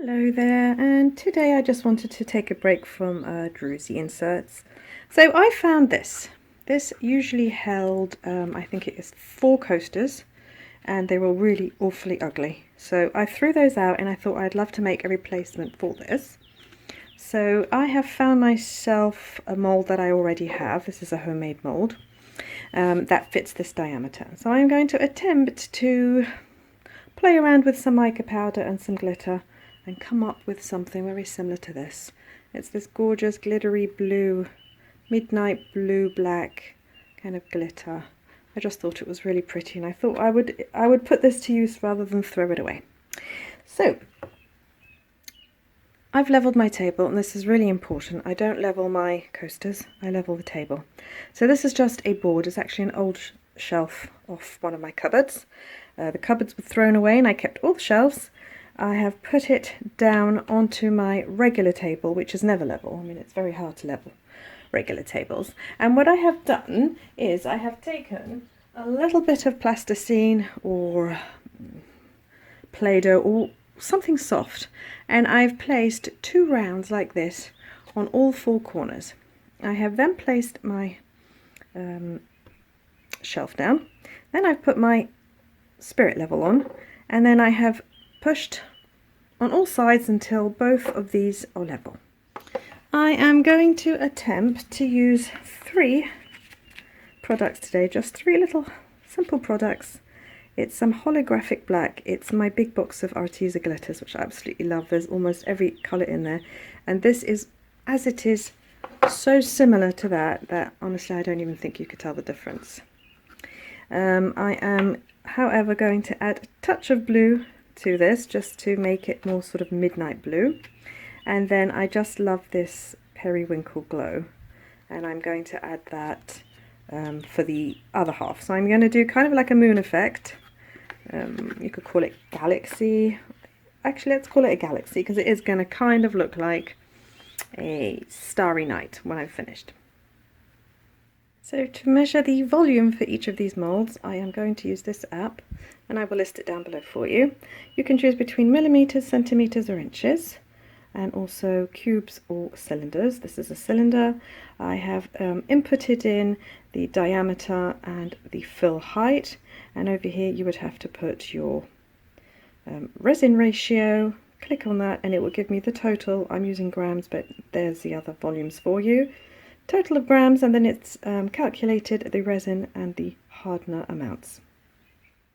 Hello there, and today I just wanted to take a break from druzy inserts. So I found this. This usually held, I think it is 4 coasters, and they were really awfully ugly. So I threw those out and I thought I'd love to make a replacement for this. So I have found myself a mold that I already have. This is a homemade mold that fits this diameter. So I'm going to attempt to play around with some mica powder and some glitter and come up with something very similar to this. It's this gorgeous glittery blue, midnight blue black kind of glitter. I just thought it was really pretty, and I thought I would put this to use rather than throw it away. So I've leveled my table, and this is really important. I don't level my coasters, I level the table. So this is just a board. It's actually an old shelf off one of my cupboards. The cupboards were thrown away and I kept all the shelves. I have put it down onto my regular table, which is never level. I mean, it's very hard to level regular tables. And what I have done is I have taken a little bit of plasticine or Play-Doh or something soft, and I've placed 2 rounds like this on all 4 corners. I have then placed my shelf down. Then I've put my spirit level on, and then I have pushed on all sides until both of these are level. I am going to attempt to use 3 products today, just 3 little simple products. It's some holographic black. It's my big box of arty glitters, which I absolutely love. There's almost every colour in there, and this is, as it is, so similar to that honestly I don't even think you could tell the difference. I am, however, going to add a touch of blue to this just to make it more sort of midnight blue, and then I just love this periwinkle glow, and I'm going to add that for the other half. So I'm going to do kind of like a moon effect. You could call it galaxy. Actually, let's call it a galaxy because it is going to kind of look like a starry night when I've finished. So to measure the volume for each of these molds, I am going to use this app, and I will list it down below for you. You can choose between millimeters, centimeters or inches, and also cubes or cylinders. This is a cylinder. I have inputted in the diameter and the fill height, and over here you would have to put your resin ratio. Click on that and it will give me the total. I'm using grams, but there's the other volumes for you. Total of grams, and then it's calculated the resin and the hardener amounts.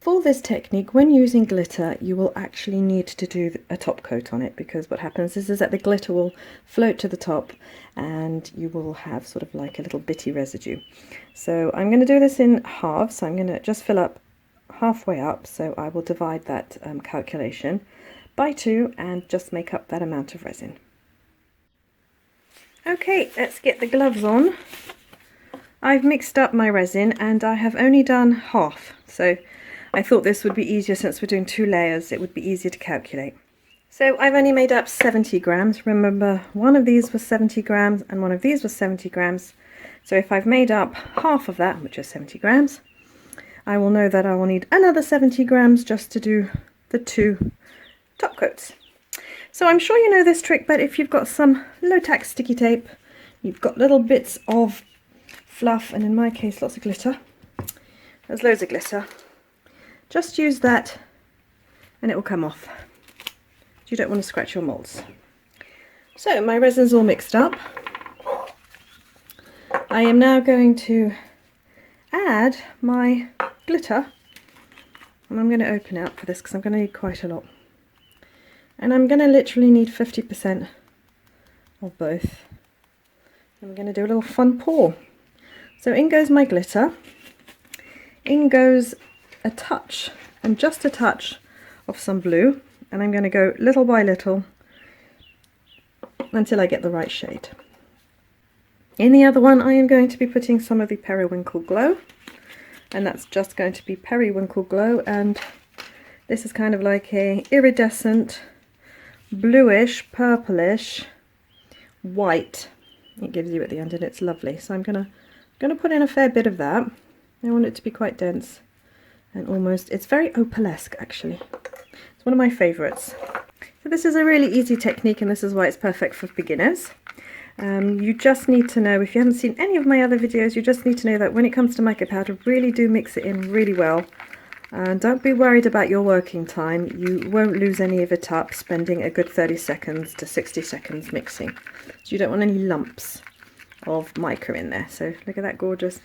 For this technique, when using glitter, you will actually need to do a top coat on it, because what happens is that the glitter will float to the top and you will have sort of like a little bitty residue. So I'm going to do this in halves. So I'm going to just fill up halfway up, so I will divide that calculation by 2 and just make up that amount of resin. Okay, let's get the gloves on. I've mixed up my resin and I have only done half, so I thought this would be easier since we're doing 2 layers. It would be easier to calculate. So I've only made up 70 grams. Remember, one of these was 70 grams and one of these was 70 grams. So if I've made up half of that, which is 70 grams, I will know that I will need another 70 grams just to do the 2 top coats. So I'm sure you know this trick, but if you've got some low-tack sticky tape, you've got little bits of fluff, and in my case lots of glitter, there's loads of glitter, just use that and it will come off. You don't want to scratch your molds. So my resin's all mixed up. I am now going to add my glitter, and I'm going to open it up for this because I'm going to need quite a lot. And I'm going to literally need 50% of both. I'm going to do a little fun pour. So in goes my glitter, in goes a touch, and just a touch of some blue, and I'm going to go little by little until I get the right shade. In the other one I am going to be putting some of the periwinkle glow, and that's just going to be periwinkle glow, and this is kind of like a iridescent bluish, purplish, white it gives you at the end, and it's lovely. So I'm gonna put in a fair bit of that. I want it to be quite dense and almost, it's very opalesque actually. It's one of my favourites. So this is a really easy technique, and this is why it's perfect for beginners. You just need to know, if you haven't seen any of my other videos, you just need to know that when it comes to mica powder, really do mix it in really well. And don't be worried about your working time. You won't lose any of it up spending a good 30 seconds to 60 seconds mixing. So you don't want any lumps of mica in there. So look at that gorgeous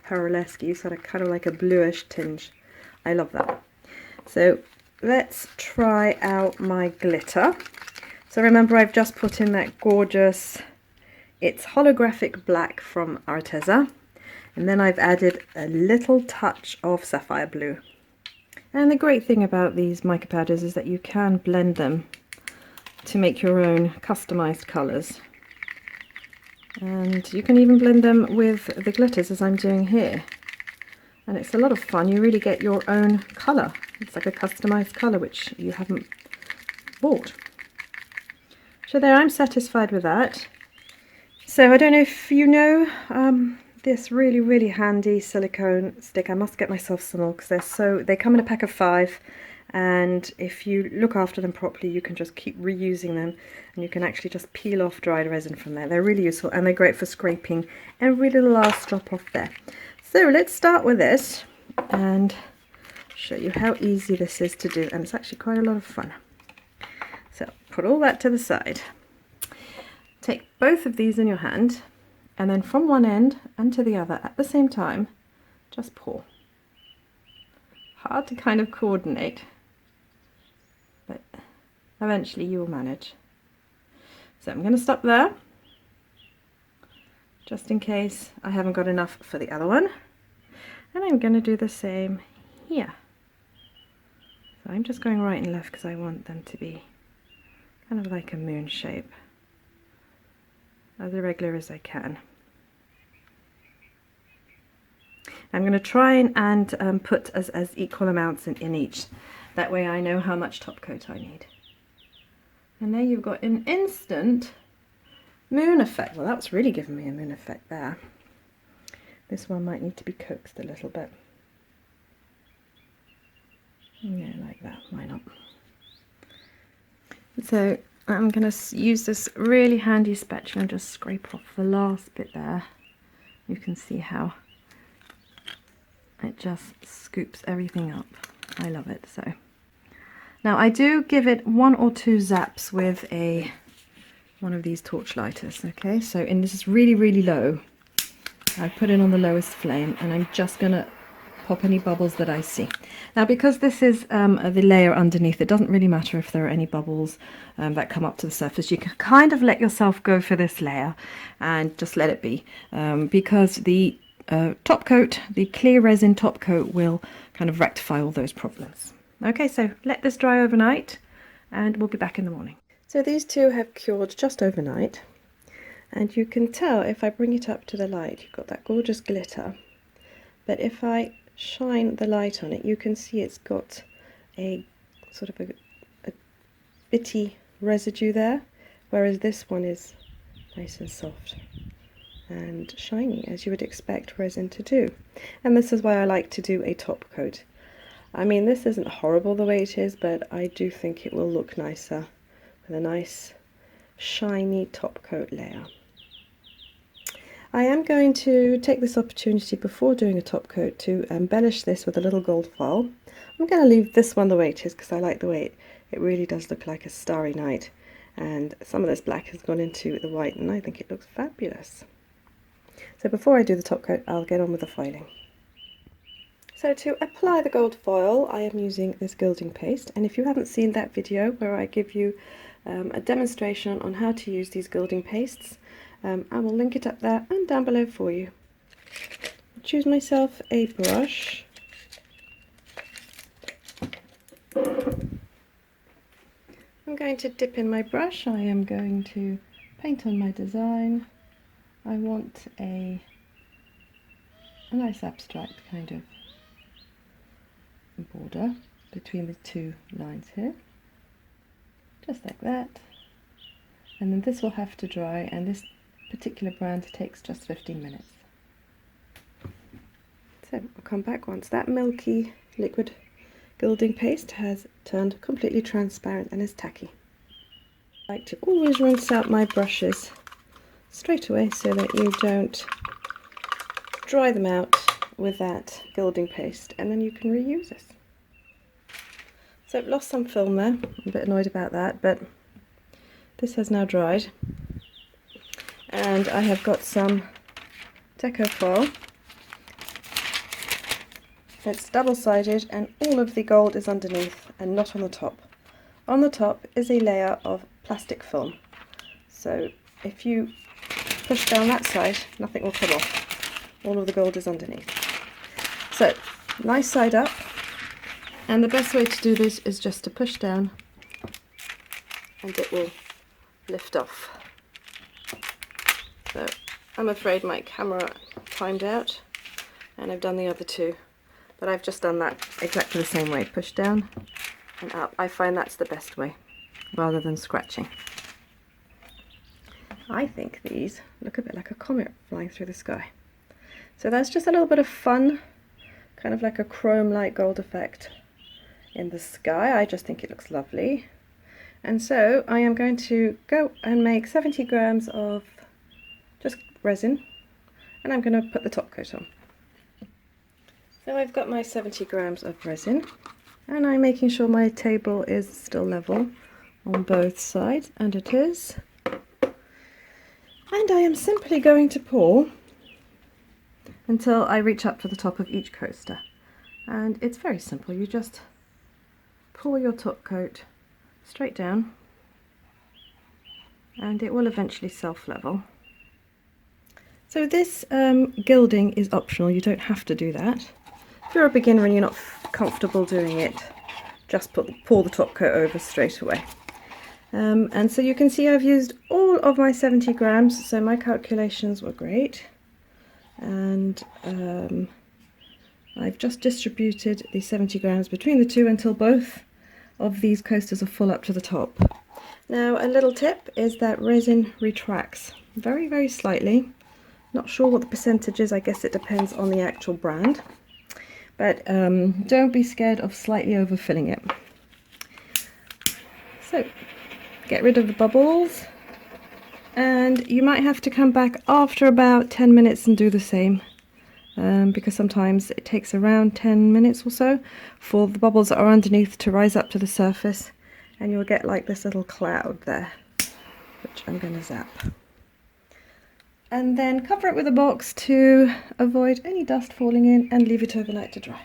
pearlesque, sort of kind of like a bluish tinge. I love that. So let's try out my glitter. So remember, I've just put in that gorgeous, it's holographic black from Arteza, and then I've added a little touch of sapphire blue. And the great thing about these mica powders is that you can blend them to make your own customized colours. And you can even blend them with the glitters, as I'm doing here. And it's a lot of fun. You really get your own colour. It's like a customized colour which you haven't bought. So there, I'm satisfied with that. So I don't know if you know this really handy silicone stick. I must get myself some more because they come in a pack of 5, and if you look after them properly you can just keep reusing them, and you can actually just peel off dried resin from there. They're really useful, and they're great for scraping every little last drop off there. So let's start with this and show you how easy this is to do, and it's actually quite a lot of fun. So put all that to the side. Take both of these in your hand, and then from one end and to the other at the same time, just pour. Hard to kind of coordinate, but eventually you will manage. So I'm going to stop there, just in case I haven't got enough for the other one. And I'm going to do the same here. So I'm just going right and left because I want them to be kind of like a moon shape, as irregular as I can. I'm going to try and put as equal amounts in each. That way I know how much top coat I need. And there you've got an instant moon effect. Well, that's really given me a moon effect there. This one might need to be coaxed a little bit. Yeah, like that. Why not? So I'm going to use this really handy spatula and just scrape off the last bit there. You can see how it just scoops everything up. I love it. So now I do give it 1 or 2 zaps with one of these torch lighters. Okay, so this is really low. I put it on the lowest flame, and I'm just going to pop any bubbles that I see. Now, because this is the layer underneath, it doesn't really matter if there are any bubbles that come up to the surface. You can kind of let yourself go for this layer and just let it be, because the top coat, the clear resin top coat, will kind of rectify all those problems. Okay, so let this dry overnight and we'll be back in the morning. So these two have cured just overnight, and you can tell if I bring it up to the light, you've got that gorgeous glitter, but if I shine the light on it, you can see it's got a sort of a bitty residue there, whereas this one is nice and soft and shiny, as you would expect resin to do. And this is why I like to do a top coat. I mean, this isn't horrible the way it is, but I do think it will look nicer with a nice shiny top coat layer. I am going to take this opportunity before doing a top coat to embellish this with a little gold foil. I'm going to leave this one the way it is because I like the way it really does look like a starry night, and some of this black has gone into the white and I think it looks fabulous. So before I do the top coat, I'll get on with the foiling. So to apply the gold foil, I am using this gilding paste, and if you haven't seen that video where I give you a demonstration on how to use these gilding pastes, I will link it up there and down below for you. Choose myself a brush. I'm going to dip in my brush. I am going to paint on my design. I want a nice abstract kind of border between the two lines here, just like that. And then this will have to dry, and this particular brand takes just 15 minutes. So I'll come back once that milky liquid gilding paste has turned completely transparent and is tacky. I like to always rinse out my brushes straight away so that you don't dry them out with that gilding paste, and then you can reuse this. So I've lost some film there. I'm a bit annoyed about that, but this has now dried. And I have got some Deco foil. It's double-sided and all of the gold is underneath and not on the top. On the top is a layer of plastic film. So if you push down that side, nothing will come off. All of the gold is underneath. So, nice side up. And the best way to do this is just to push down and it will lift off. So I'm afraid my camera timed out and I've done the other two, but I've just done that exactly the same way, push down and up. I find that's the best way rather than scratching. I think these look a bit like a comet flying through the sky. So that's just a little bit of fun, kind of like a chrome-like gold effect in the sky. I just think it looks lovely. And so I am going to go and make 70 grams of just resin, and I'm going to put the top coat on. So I've got my 70 grams of resin, and I'm making sure my table is still level on both sides, and it is. And I am simply going to pour until I reach up to the top of each coaster. And it's very simple, you just pour your top coat straight down and it will eventually self-level. So this gilding is optional, you don't have to do that. If you're a beginner and you're not comfortable doing it, just pour the top coat over straight away. And so you can see I've used all of my 70 grams, so my calculations were great. And I've just distributed the 70 grams between the two until both of these coasters are full up to the top. Now a little tip is that resin retracts very, very slightly. Not sure what the percentage is, I guess it depends on the actual brand. But don't be scared of slightly overfilling it. So get rid of the bubbles, and you might have to come back after about 10 minutes and do the same, because sometimes it takes around 10 minutes or so for the bubbles that are underneath to rise up to the surface, and you'll get like this little cloud there, which I'm going to zap. And then cover it with a box to avoid any dust falling in and leave it overnight to dry.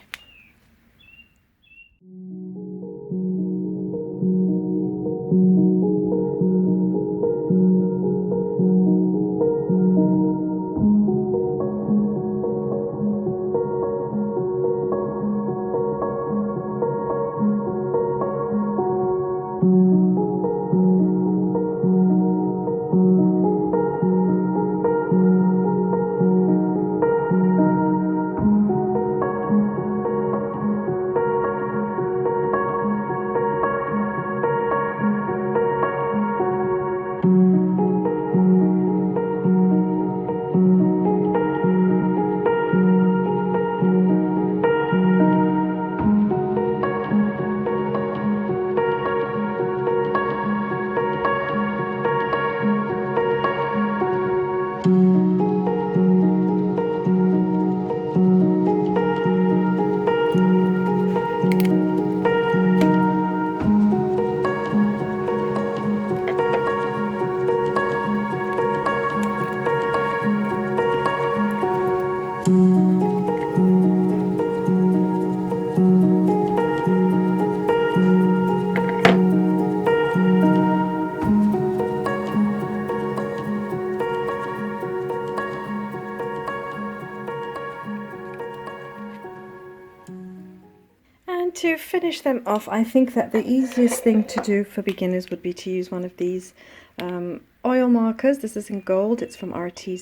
To finish them off, I think that the easiest thing to do for beginners would be to use one of these oil markers. This is in gold, it's from Arty.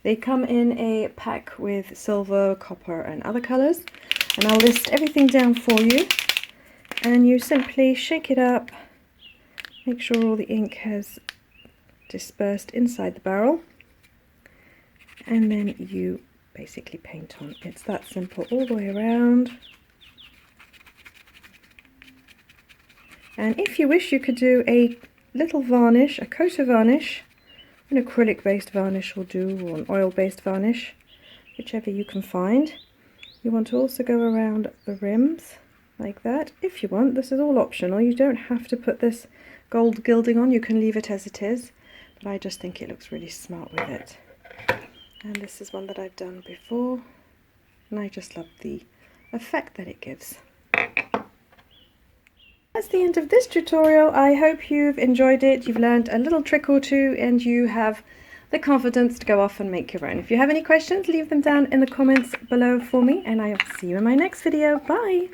They come in a pack with silver, copper and other colours, and I'll list everything down for you, and you simply shake it up, make sure all the ink has dispersed inside the barrel, and then you basically paint on. It's that simple all the way around. And if you wish, you could do a little varnish, a coat of varnish, an acrylic based varnish will do, or an oil based varnish, whichever you can find. You want to also go around the rims like that if you want. This is all optional, you don't have to put this gold gilding on, you can leave it as it is, but I just think it looks really smart with it. And this is one that I've done before, and I just love the effect that it gives. That's the end of this tutorial. I hope you've enjoyed it, you've learned a little trick or two, and you have the confidence to go off and make your own. If you have any questions, leave them down in the comments below for me, and I'll see you in my next video. Bye!